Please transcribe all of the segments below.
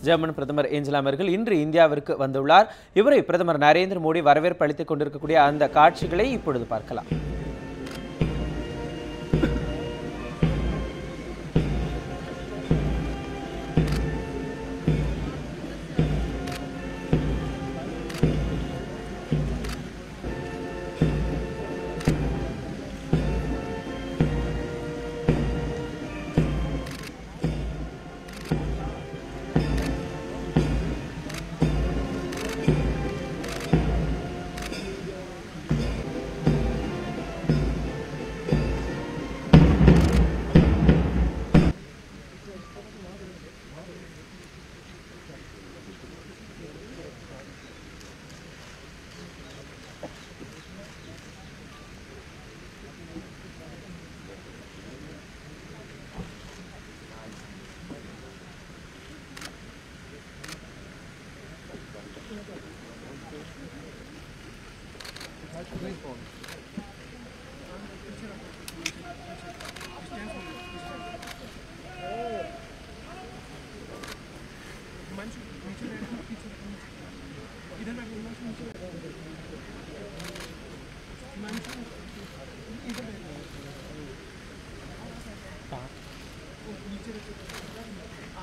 German பிரதமர் Angela Merkel இன்று இந்தியாவிற்கு வந்துள்ளார். இவரை பிரதமர் நரேந்திர மோடி வரவேற்பு அளித்துக் கொண்டிருக்கக்கூடிய அந்த காட்சிகளை இப்பொழுது பார்க்கலாம்.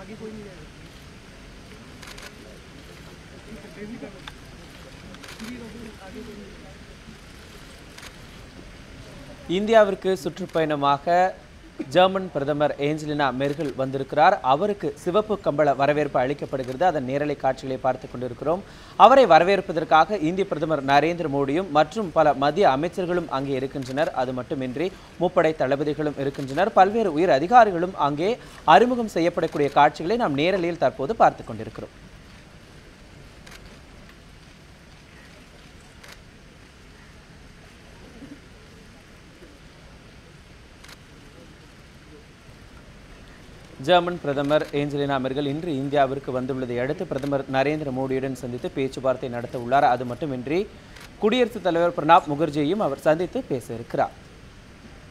आगे कोई नहीं रहेगा। இந்தியாவிற்கு சுற்றுப்பயணமாக ஜெர்மன் பிரதமர் ஏஞ்சலா மெர்க்கல் வந்திருக்கிறார். அவருக்கு சிவப்பு கம்பள வரவேற்பு அளிக்கப்படுகிறது. அதன் நேரலை காட்சிகளை பார்த்துக் கொண்டிருக்கிறோம். அவரை வரவேற்பதற்காக இந்திய பிரதமர் நரேந்திர மோடியும் மற்றும் பல மத்திய அமைச்சர்களும் அங்கே இருக்கின்றனர். அது மட்டுமின்றி முப்படை தளபதிகளும் இருக்கின்றனர். பல்வேறு உயர் அதிகாரிகளும் அங்கே அறிமுகம் செய்யப்படக்கூடிய காட்சிகளை நாம் நேரலையில் தற்போது பார்த்துக் கொண்டிருக்கிறோம். ஜெர்மன் பிரதமர் ஏஞ்சலா மெர்க்கல் இன்று இந்தியாவிற்கு வந்துள்ளதை அடுத்து பிரதமர் நரேந்திர மோடியுடன் சந்தித்து பேச்சுவார்த்தை நடத்த உள்ளார். அது மட்டுமின்றி குடியரசுத் தலைவர் பிரணாப் முகர்ஜியையும் அவர் சந்தித்து பேச இருக்கிறார்.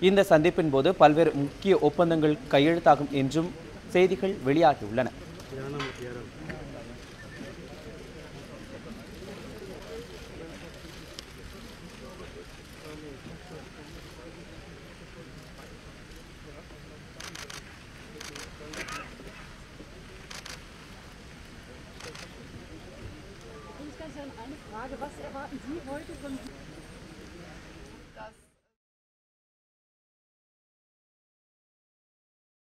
இந்த சந்திப்பின் போது பல்வேறு முக்கிய ஒப்பந்தங்கள் கையெழுத்தாகும் என்றும் செய்திகள் வெளியாகியுள்ளன. Eine Frage, was erwarten Sie heute von